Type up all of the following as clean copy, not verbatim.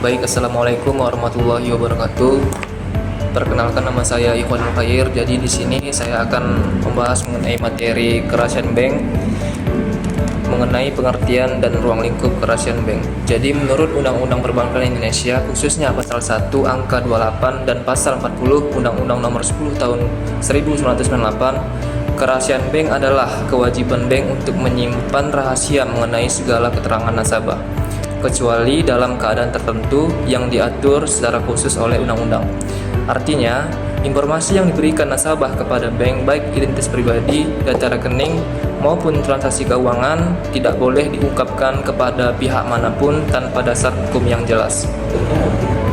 Baik, assalamualaikum warahmatullahi wabarakatuh. Perkenalkan, nama saya Ikhwanul Khair. Jadi di sini saya akan membahas mengenai materi kerahasiaan bank, mengenai pengertian dan ruang lingkup kerahasiaan bank. Jadi menurut Undang-Undang Perbankan Indonesia, khususnya pasal 1 angka 28 dan pasal 40 Undang-Undang Nomor 10 Tahun 1998, kerahasiaan bank adalah kewajiban bank untuk menyimpan rahasia mengenai segala keterangan nasabah, kecuali dalam keadaan tertentu yang diatur secara khusus oleh undang-undang. Artinya, informasi yang diberikan nasabah kepada bank, baik identitas pribadi, data rekening, maupun transaksi keuangan, tidak boleh diungkapkan kepada pihak manapun tanpa dasar hukum yang jelas.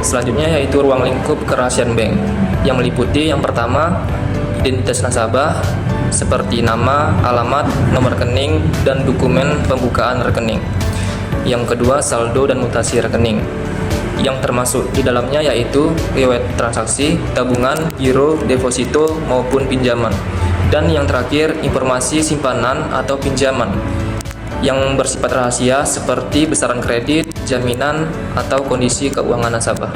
Selanjutnya yaitu ruang lingkup kerahasiaan bank, yang meliputi yang pertama, identitas nasabah, seperti nama, alamat, nomor rekening, dan dokumen pembukaan rekening. Yang kedua, saldo dan mutasi rekening, yang termasuk di dalamnya yaitu riwayat transaksi, tabungan, giro, deposito, maupun pinjaman. Dan yang terakhir, informasi simpanan atau pinjaman yang bersifat rahasia seperti besaran kredit, jaminan, atau kondisi keuangan nasabah.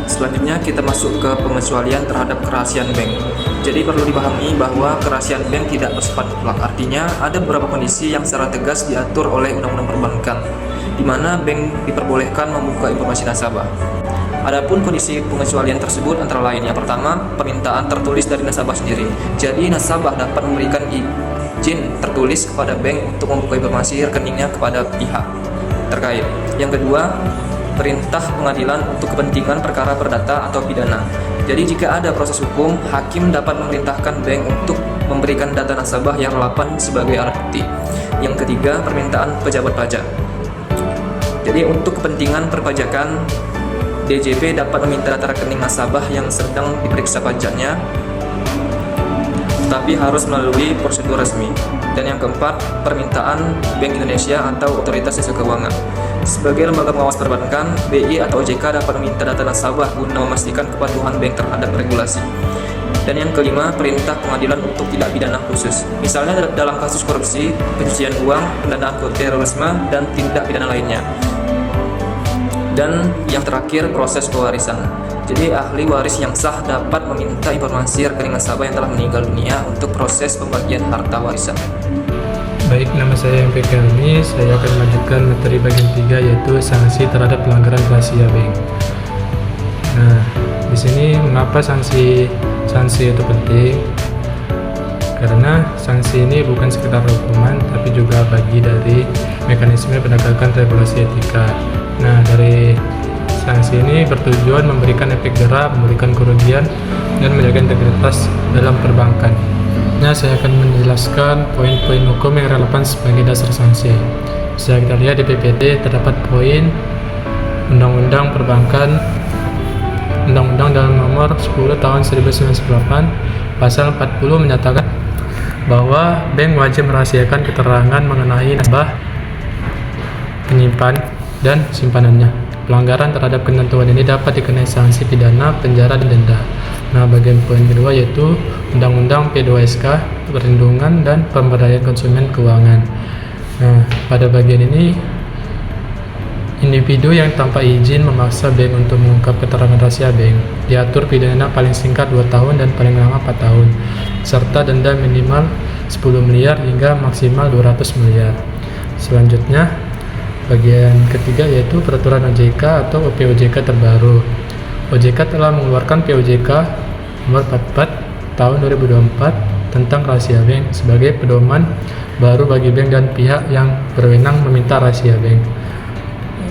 Selanjutnya kita masuk ke pengecualian terhadap kerahasiaan bank. Jadi perlu dipahami bahwa kerahasiaan bank tidak bersifat mutlak. Artinya ada beberapa kondisi yang secara tegas diatur oleh Undang-Undang Perbankan, di mana bank diperbolehkan membuka informasi nasabah. Adapun kondisi pengecualian tersebut antara lain, yang pertama, permintaan tertulis dari nasabah sendiri. Jadi nasabah dapat memberikan izin tertulis kepada bank untuk membuka informasi rekeningnya kepada pihak terkait. Yang kedua, perintah pengadilan untuk kepentingan perkara perdata atau pidana. Jadi jika ada proses hukum, hakim dapat memerintahkan bank untuk memberikan data nasabah yang relevan sebagai alat bukti. Yang ketiga, permintaan pejabat pajak. Jadi untuk kepentingan perpajakan, DJP dapat meminta data rekening nasabah yang sedang diperiksa pajaknya, tapi harus melalui prosedur resmi. Dan yang keempat, permintaan Bank Indonesia atau Otoritas Jasa Keuangan. Sebagai lembaga pengawas perbankan, BI atau OJK dapat meminta data nasabah guna memastikan kepatuhan bank terhadap regulasi. Dan yang kelima, perintah pengadilan untuk tindak pidana khusus. Misalnya dalam kasus korupsi, pencucian uang, pendanaan terorisme, dan tindak pidana lainnya. Dan yang terakhir, proses pewarisan. Jadi ahli waris yang sah dapat meminta informasi rekening nasabah yang telah meninggal dunia untuk proses pembagian harta warisan. Baik, nama saya MP Helmi. Saya akan melanjutkan materi bagian 3, yaitu sanksi terhadap pelanggaran rahasia bank. Nah, di sini mengapa sanksi itu penting? Karena sanksi ini bukan sekedar hukuman, tapi juga bagi dari mekanisme penegakan regulasi etika. Nah, dari sanksi ini bertujuan memberikan efek jerah, memberikan kerugian, dan menjaga integritas dalam perbankan. Nah, saya akan menjelaskan poin-poin hukum yang relevan sebagai dasar sanksi. Bisa kita lihat di PPT terdapat poin Undang-Undang Perbankan, Undang-Undang dalam nomor 10 tahun 1998, pasal 40 menyatakan bahwa bank wajib merahasiakan keterangan mengenai nasabah, penyimpan, dan simpanannya. Pelanggaran terhadap ketentuan ini dapat dikenai sanksi pidana, penjara, dan denda. Nah, bagian poin kedua yaitu Undang-Undang P2SK, perlindungan dan pemberdayaan konsumen keuangan. Nah, pada bagian ini, individu yang tanpa izin memaksa bank untuk mengungkap keterangan rahasia bank diatur pidana paling singkat 2 tahun dan paling lama 4 tahun, serta denda minimal 10 miliar hingga maksimal 200 miliar. Selanjutnya, bagian ketiga yaitu peraturan OJK atau POJK terbaru. OJK telah mengeluarkan POJK nomor 44 tahun 2024 tentang rahasia bank sebagai pedoman baru bagi bank dan pihak yang berwenang meminta rahasia bank.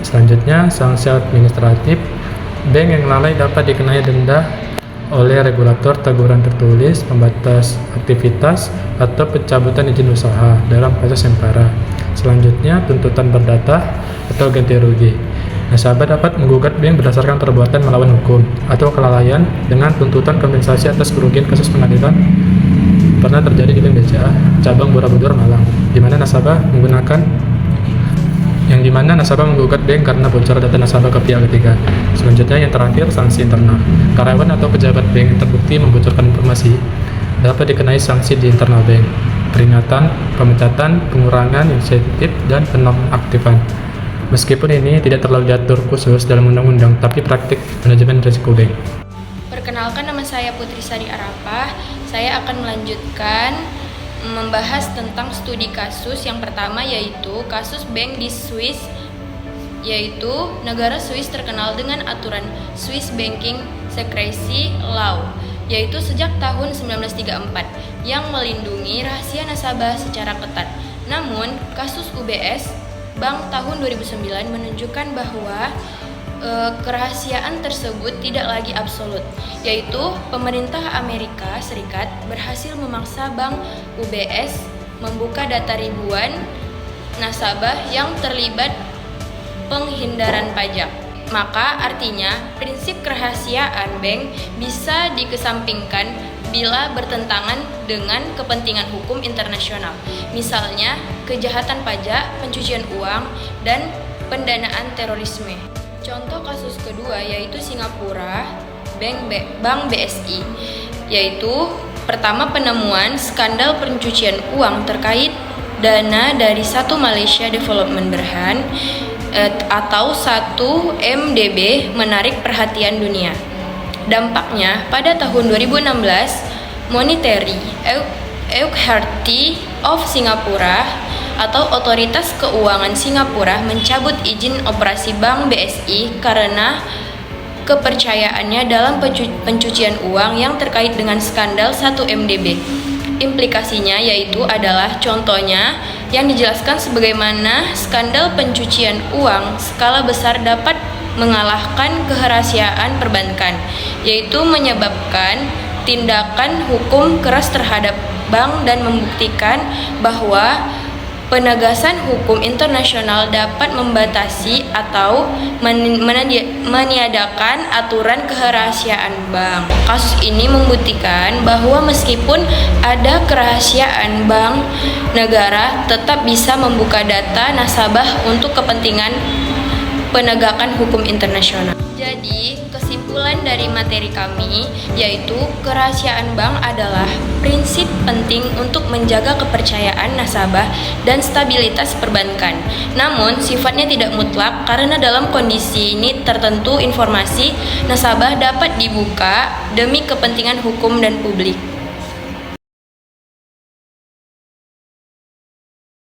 Selanjutnya, sanksi administratif. Bank yang lalai dapat dikenai denda oleh regulator, teguran tertulis, pembatas aktivitas, atau pencabutan izin usaha dalam kasus yang parah. Selanjutnya, tuntutan perdata atau ganti rugi. Nasabah dapat menggugat bank berdasarkan perbuatan melawan hukum atau kelalaian dengan tuntutan kompensasi atas kerugian. Kasus pengadilan pernah terjadi di Bank BCA cabang Borobudur, Malang, di mana nasabah menggunakan yang dimana nasabah menggugat bank karena bocor data nasabah ke pihak ketiga. Selanjutnya yang terakhir, sanksi internal. Karyawan atau pejabat bank yang terbukti membocorkan informasi dapat dikenai sanksi di internal bank, peringatan, pemecatan, pengurangan insentif, dan penonaktifan. Meskipun ini tidak terlalu diatur khusus dalam undang-undang, tapi praktik manajemen risiko bank. Perkenalkan, nama saya Putri Sari Arafah. Saya akan melanjutkan membahas tentang studi kasus yang pertama, yaitu kasus bank di Swiss, yaitu negara Swiss terkenal dengan aturan Swiss Banking Secrecy Law, yaitu sejak tahun 1934 yang melindungi rahasia nasabah secara ketat. Namun, kasus UBS Bank tahun 2009 menunjukkan bahwa kerahasiaan tersebut tidak lagi absolut, yaitu pemerintah Amerika Serikat berhasil memaksa bank UBS membuka data ribuan nasabah yang terlibat penghindaran pajak. Maka artinya prinsip kerahasiaan bank bisa dikesampingkan bila bertentangan dengan kepentingan hukum internasional, misalnya kejahatan pajak, pencucian uang, dan pendanaan terorisme. Contoh kasus kedua yaitu Singapura Bank BSI, yaitu pertama penemuan skandal pencucian uang terkait dana dari satu Malaysia Development Berhad atau 1 MDB menarik perhatian dunia. Dampaknya pada tahun 2016, Monetary Authority of Singapura atau Otoritas Keuangan Singapura mencabut izin operasi Bank BSI karena kepercayaannya dalam pencucian uang yang terkait dengan skandal 1 MDB. Implikasinya yaitu adalah contohnya yang dijelaskan sebagaimana skandal pencucian uang skala besar dapat mengalahkan kerahasiaan perbankan, yaitu menyebabkan tindakan hukum keras terhadap bank dan membuktikan bahwa penegasan hukum internasional dapat membatasi atau meniadakan aturan kerahasiaan bank. Kasus ini membuktikan bahwa meskipun ada kerahasiaan bank, negara tetap bisa membuka data nasabah untuk kepentingan penegakan hukum internasional. Jadi, kesimpulan dari materi kami yaitu kerahasiaan bank adalah prinsip penting untuk menjaga kepercayaan nasabah dan stabilitas perbankan. Namun, sifatnya tidak mutlak karena dalam kondisi ini tertentu informasi nasabah dapat dibuka demi kepentingan hukum dan publik.